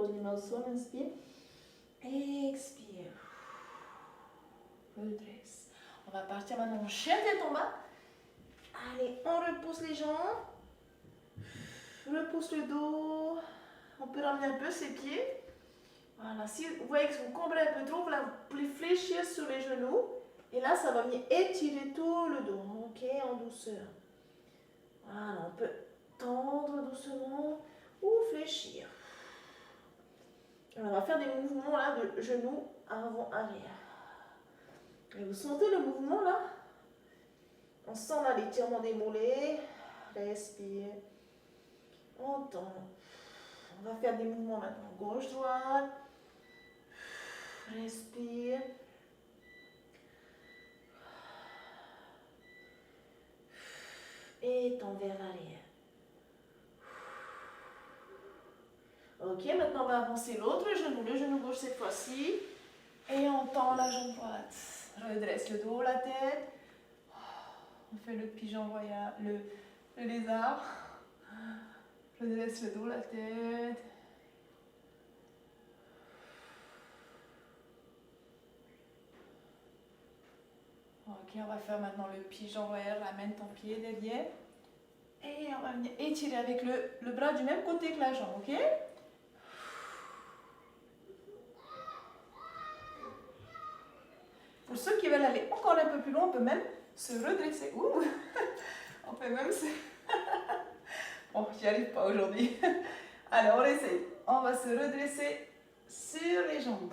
repose les mains au sol, inspire. Expire. Redresse. On va partir maintenant en chien tête en bas. Allez, on repousse les jambes. Repousse le dos. On peut ramener un peu ses pieds. Voilà, si vous voyez que vous combrez un peu trop, là, vous pouvez fléchir sur les genoux. Et là, ça va venir étirer tout le dos. Ok, en douceur. Voilà, on peut tendre doucement ou fléchir. Alors, on va faire des mouvements là de genoux avant-arrière. Et vous sentez le mouvement là? On sent là l'étirement des mollets. Respire. On tend. On va faire des mouvements maintenant. Gauche-droite. Respire. Et tend vers l'arrière. Ok, maintenant on va avancer l'autre genou, le genou gauche cette fois-ci. Et on tend la jambe droite. Redresse le dos, la tête. On fait le pigeon voyage, le lézard. Redresse le dos, la tête. Ok, on va faire maintenant le pigeon voyage. Ramène ton pied derrière. Et on va venir étirer avec le bras du même côté que la jambe, ok? Pour ceux qui veulent aller encore un peu plus loin, on peut même se redresser. Ouh. On peut même se... Bon, j'y arrive pas aujourd'hui. Allez, on essaye. On va se redresser sur les jambes.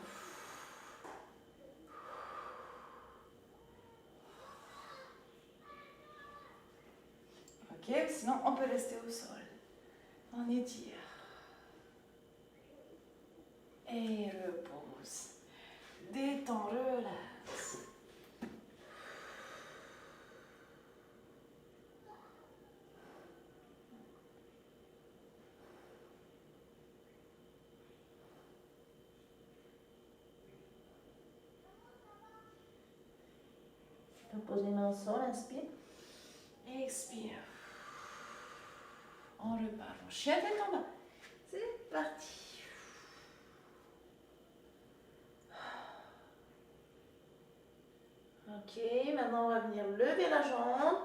Ok, sinon on peut rester au sol. On étire. Et repose. Détends, relax. On pose les mains au sol, inspire. Expire. On repart. On chien tête en bas. C'est parti. Ok, maintenant on va venir lever la jambe.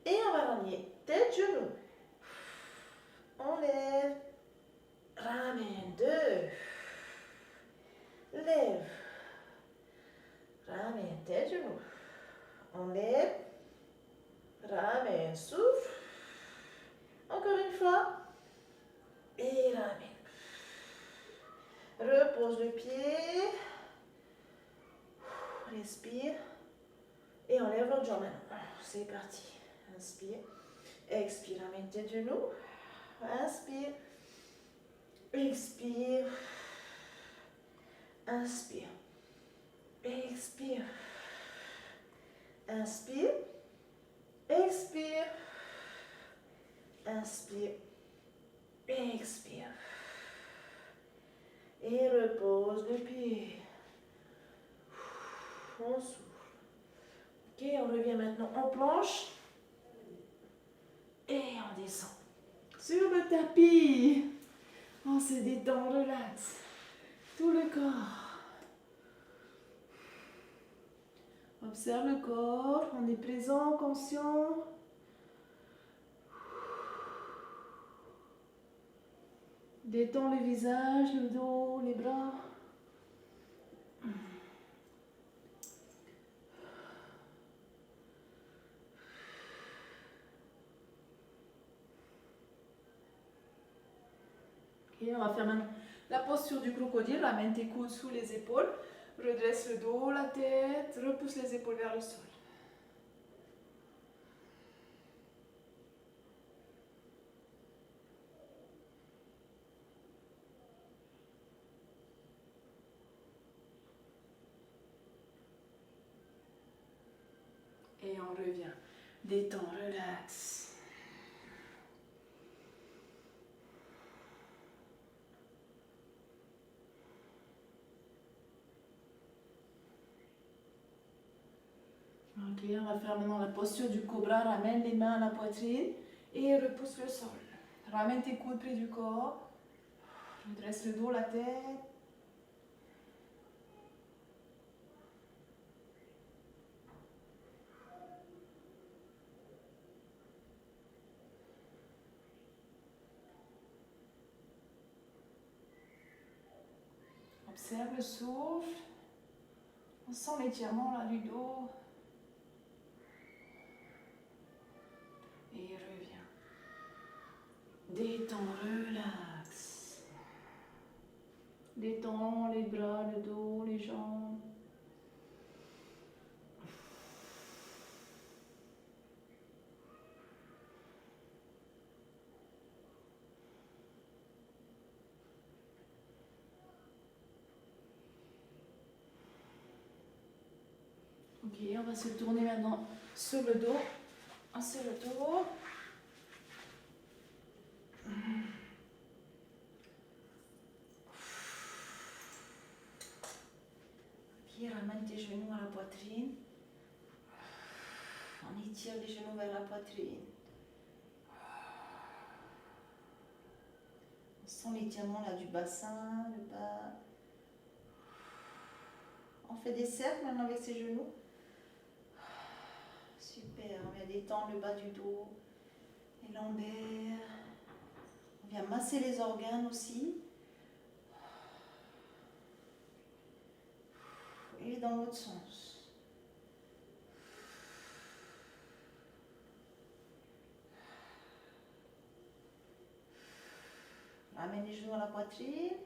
Et on va ramener tête, genou. On lève. Ramène, 2. Lève. Ramène, tête, genou. On lève. Ramène, souffle. Encore une fois. Et ramène. Repose le pied. Respire. Et on lève l'autre jambe maintenant. C'est parti. Inspire. Expire. Ramène tes genoux. Inspire. Expire. Inspire. Expire. Inspire. Expire. Inspire. Expire. Et repose le pied. On souffle. Ok, on revient maintenant en planche. Et on descend. Sur le tapis. On se détend, relax. Tout le corps. Observe le corps. On est présent, conscient. Détends le visage, le dos, les bras. Et on va faire maintenant la posture du crocodile. Ramène tes coudes sous les épaules. Redresse le dos, la tête. Repousse les épaules vers le sol. Et on revient. Détends, relax. Ok, on va faire maintenant la posture du cobra. Ramène les mains à la poitrine et repousse le sol. Ramène tes coudes près du corps. Redresse le dos, la tête. Observe le souffle. On sent l'étirement là du dos. Et reviens. Détends, relax. Détends les bras, le dos, les jambes. Ok, on va se tourner maintenant sur le dos. Un seul tour. Ok, ramène tes genoux à la poitrine. On étire les genoux vers la poitrine. On sent l'étirement là du bassin, le bas. On fait des cercles maintenant avec ses genoux. Super, on vient détendre le bas du dos, les lombaires. On vient masser les organes aussi. Et dans l'autre sens. Ramène les genoux à la poitrine.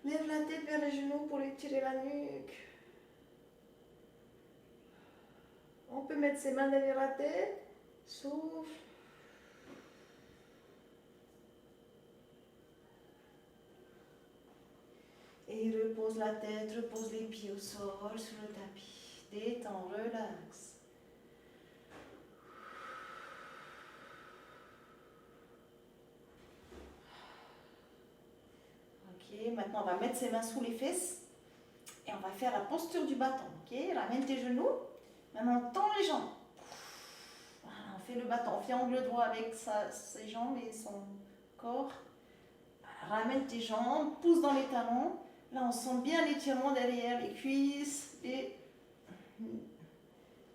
Lève la tête vers les genoux pour étirer la nuque. On peut mettre ses mains derrière la tête. Souffle. Et repose la tête, repose les pieds au sol, sur le tapis. Détends, relax. Ok, maintenant on va mettre ses mains sous les fesses. Et on va faire la posture du bâton. Ok, ramène tes genoux. Maintenant, tends les jambes. Voilà, on fait le bâton. On fait angle droit avec ses jambes et son corps. Voilà, ramène tes jambes, pousse dans les talons. Là, on sent bien l'étirement derrière les cuisses et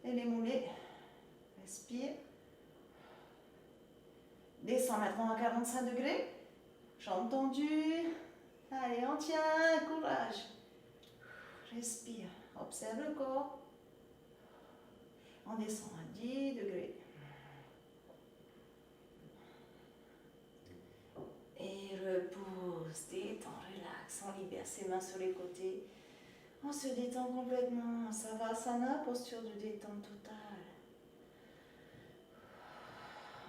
les mollets. Respire. Descends maintenant à 45 degrés. Jambes tendues. Allez, on tient. Courage. Respire. Observe le corps. On descend à 10 degrés. Et repose, détend, relax. On libère ses mains sur les côtés. On se détend complètement. Savasana, posture de détente totale.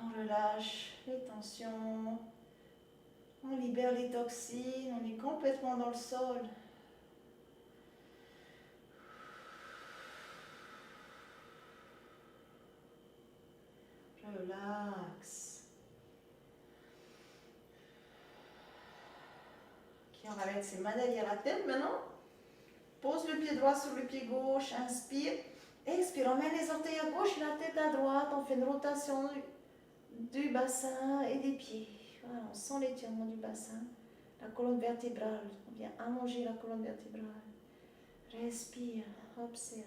On relâche les tensions. On libère les toxines. On est complètement dans le sol. Relax. Ok, on va mettre ses mains derrière la tête maintenant. Pose le pied droit sur le pied gauche. Inspire. Expire. On met les orteils à gauche et la tête à droite. On fait une rotation du bassin et des pieds. Voilà, on sent l'étirement du bassin. La colonne vertébrale. On vient allonger la colonne vertébrale. Respire. Observe.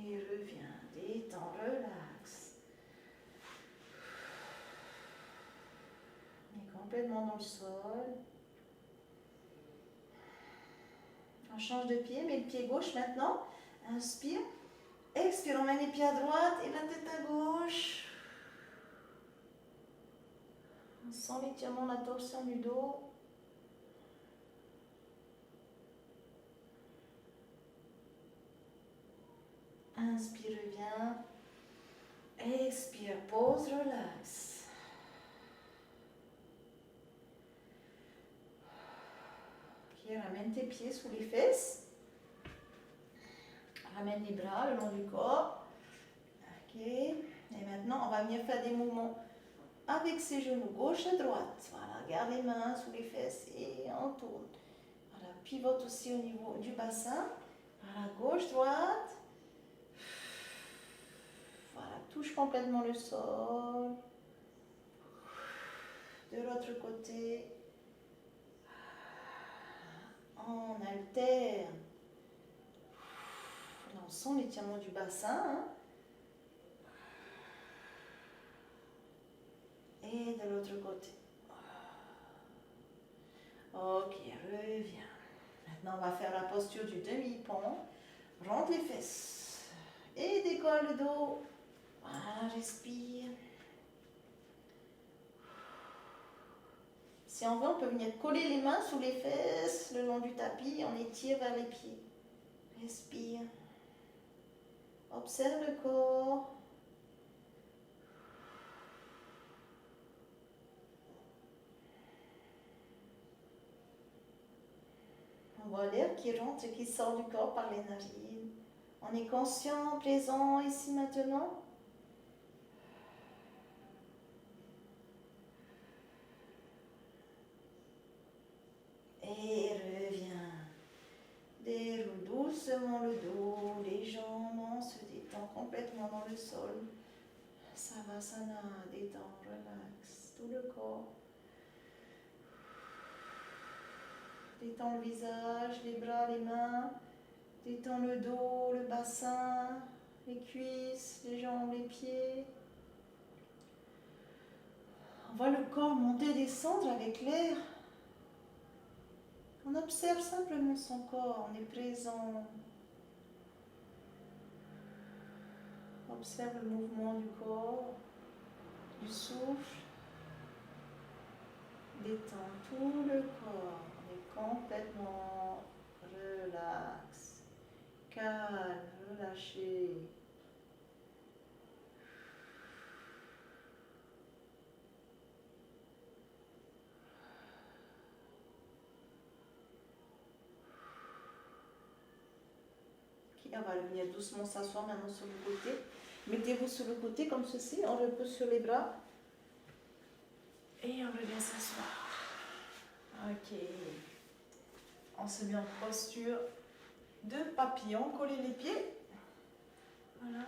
Et reviens, détends, relax. On est complètement dans le sol. On change de pied, mais le pied gauche maintenant. Inspire. Expire, on met les pieds à droite et la tête à gauche. On sent l'étirement, la torsion du dos. Inspire, reviens. Expire, pause, relax. Ok, ramène tes pieds sous les fesses. Ramène les bras le long du corps. Ok. Et maintenant, on va venir faire des mouvements avec ses genoux, gauche et droite. Voilà, garde les mains sous les fesses et on tourne. Voilà, pivote aussi au niveau du bassin. Voilà, gauche, droite. Voilà, touche complètement le sol. De l'autre côté, on alterne. Là, on sent l'étirement du bassin. Hein. Et de l'autre côté. Ok, reviens. Maintenant, on va faire la posture du demi-pont. Rentre les fesses. Et décolle le dos. Voilà, respire. Si on veut, on peut venir coller les mains sous les fesses le long du tapis. On étire vers les pieds. Respire. Observe le corps. On voit l'air qui rentre et qui sort du corps par les narines. On est conscient, présent, ici maintenant. Et reviens. Déroule doucement le dos, les jambes, on se détend complètement dans le sol. Savasana, détend, relax tout le corps. Détends le visage, les bras, les mains. Détends le dos, le bassin, les cuisses, les jambes, les pieds. On voit le corps monter et descendre avec l'air. On observe simplement son corps, on est présent. Observe le mouvement du corps, du souffle. Détends tout le corps, on est complètement relax, calme, relâché. On va venir doucement s'asseoir maintenant sur le côté. Mettez-vous sur le côté comme ceci, on repose sur les bras. Et on revient s'asseoir. Ok. On se met en posture de papillon, coller les pieds. Voilà.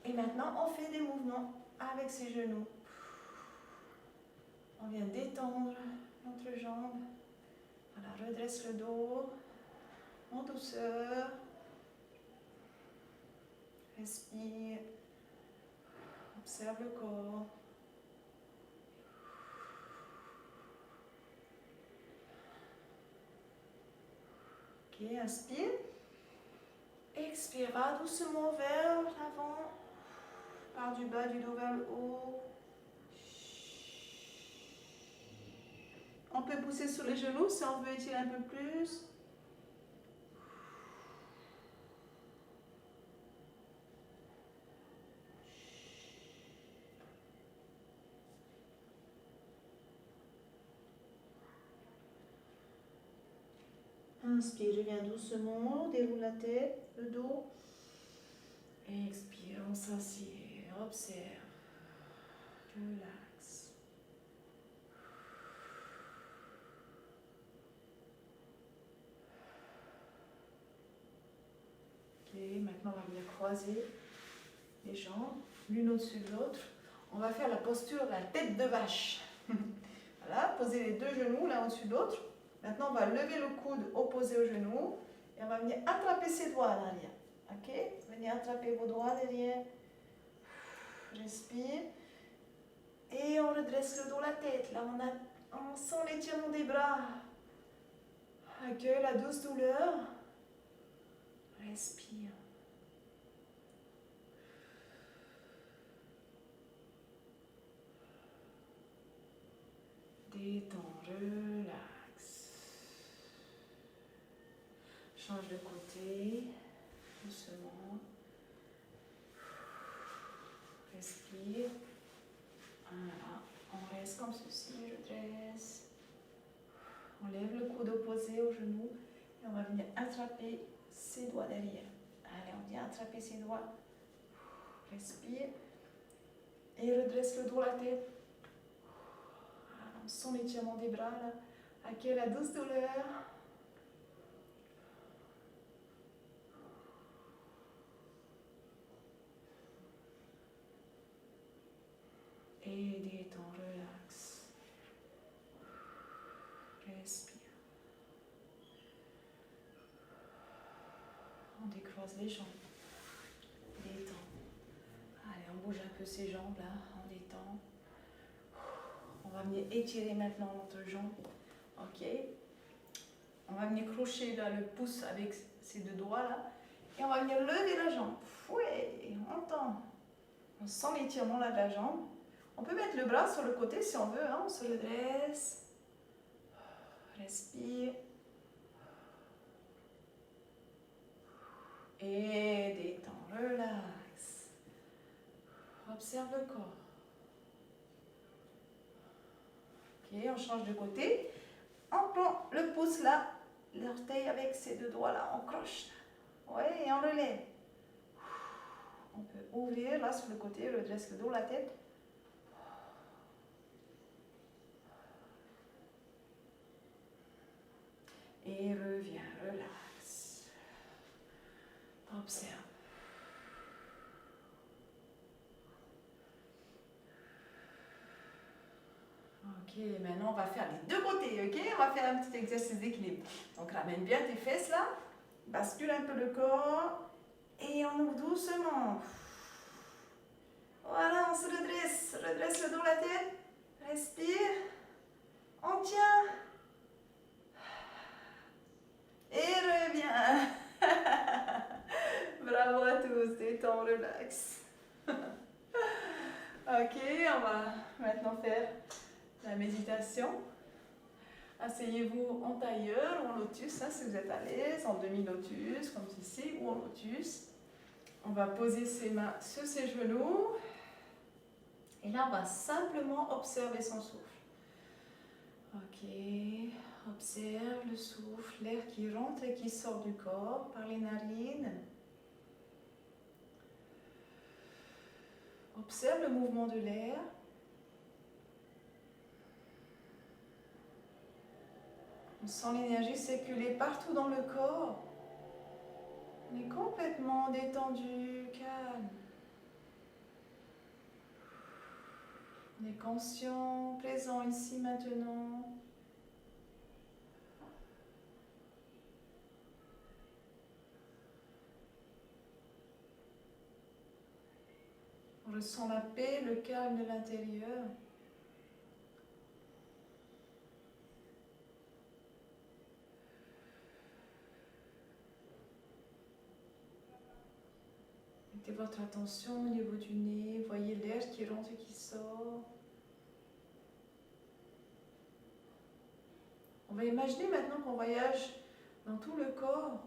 Et maintenant, on fait des mouvements avec ses genoux. On vient détendre notre jambe. Voilà, redresse le dos en douceur. Respire, observe le corps. Ok, inspire. Expire, va doucement vers l'avant, par du bas du dos vers le haut. On peut pousser sur les genoux si on veut étirer un peu plus. Inspire, je viens doucement, déroule la tête, le dos. Expire, on s'assied, observe, relax. Ok, maintenant on va venir croiser les jambes, l'une au-dessus de l'autre. On va faire la posture de la tête de vache. Voilà, poser les deux genoux l'un au-dessus de l'autre. Maintenant, on va lever le coude opposé au genou et on va venir attraper ses doigts à l'arrière. Ok? Venez attraper vos doigts derrière. Respire. Et on redresse le dos, la tête. Là, on sent l'étirement des bras. Accueille la douce douleur. Respire. Détends, relax. Change de côté, doucement. Respire. Voilà. On reste comme ceci, je dresse. On lève le coude opposé au genou et on va venir attraper ses doigts derrière. Allez, on vient attraper ses doigts. Respire. Et redresse le dos, la tête. On sent l'étirement des bras là. Accueille la douce douleur. Et détends, relax. On décroise les jambes. Détend. Allez, on bouge un peu ses jambes là, on détend. On va venir étirer maintenant notre jambe. Ok. On va venir crocher là le pouce avec ces deux doigts là. Et on va venir lever la jambe. Ouais, on tend. On sent l'étirement là de la jambe. On peut mettre le bras sur le côté si on veut. Hein. On se redresse. Respire. Et détend. Relax. Observe le corps. Ok, on change de côté. On prend le pouce là, l'orteil avec ces deux doigts là, on croche. Ouais, et on relève. On peut ouvrir là sur le côté, redresse le dos, la tête. Et reviens, relax. Observe. Ok, maintenant on va faire les deux côtés, ok? On va faire un petit exercice d'équilibre. Donc ramène bien tes fesses là, bascule un peu le corps et on ouvre doucement. Voilà, on se redresse, redresse le dos, la tête, respire, on tient et reviens. Bravo à tous, détends, relax. Ok, on va maintenant faire la méditation. Asseyez-vous en tailleur ou en lotus, hein, si vous êtes à l'aise, en demi-lotus, comme ici, ou en lotus. On va poser ses mains sur ses genoux. Et là, on va simplement observer son souffle. Ok, observe le souffle, l'air qui rentre et qui sort du corps par les narines. Observe le mouvement de l'air. On sent l'énergie circuler partout dans le corps. On est complètement détendu, calme. On est conscient, présent ici maintenant. On ressent la paix, le calme de l'intérieur. Mettez votre attention au niveau du nez, voyez l'air qui rentre et qui sort. On va imaginer maintenant qu'on voyage dans tout le corps.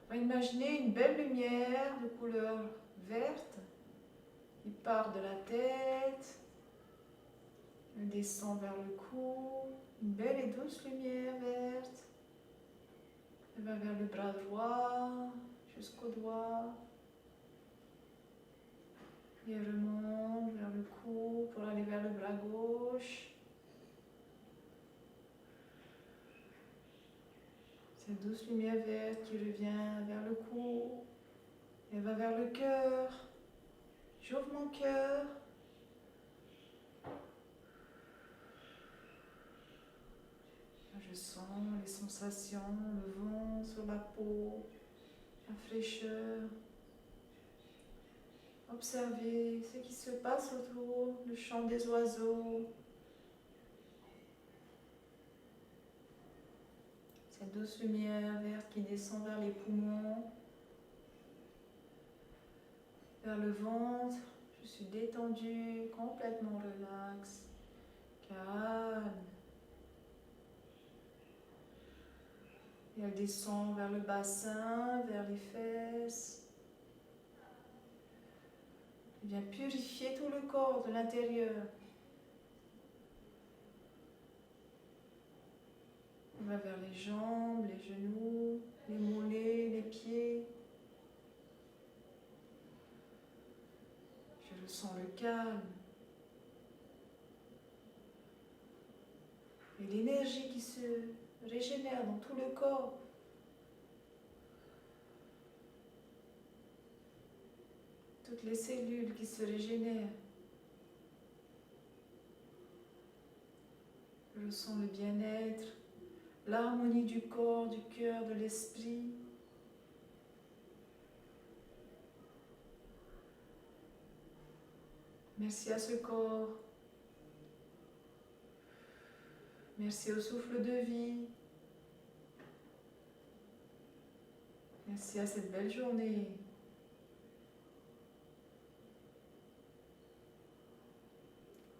On va imaginer une belle lumière de couleur verte qui part de la tête, elle descend vers le cou, une belle et douce lumière verte. Elle va vers le bras droit, jusqu'au doigt. Et elle remonte vers le cou pour aller vers le bras gauche. Cette douce lumière verte qui revient vers le cou. Elle va vers le cœur. J'ouvre mon cœur. Je sens les sensations, le vent sur la peau, la fraîcheur. Observez ce qui se passe autour, le chant des oiseaux. Cette douce lumière verte qui descend vers les poumons, vers le ventre. Je suis détendue, complètement relax, calme. Et elle descend vers le bassin, vers les fesses. Elle vient purifier tout le corps de l'intérieur. Elle va vers les jambes, les genoux, les mollets, les pieds. Je ressens le calme. Et l'énergie qui se régénère dans tout le corps. Toutes les cellules qui se régénèrent. Je ressens le bien-être, l'harmonie du corps, du cœur, de l'esprit. Merci à ce corps. Merci au souffle de vie. Merci à cette belle journée.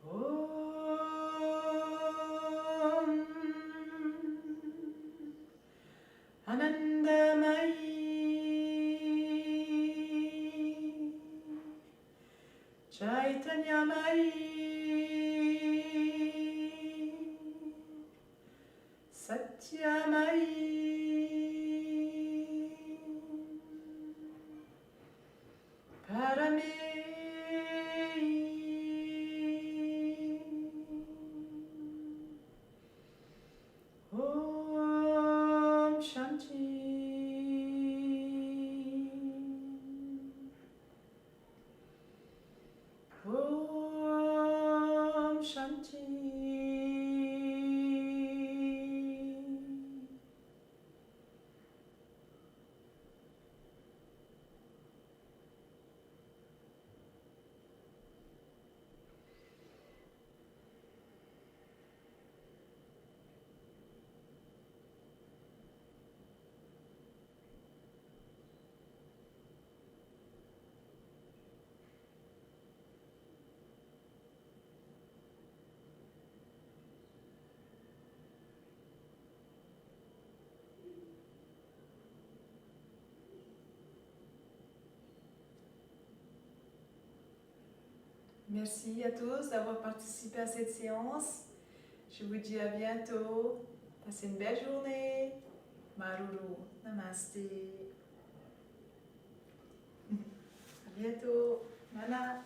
Om Anandamayi Chaitanyamayi Satyamayi Parameyi Om Shanti Om Shanti Merci à tous d'avoir participé à cette séance. Je vous dis à bientôt. Passez une belle journée. Maruru. Namaste. À bientôt. Nana.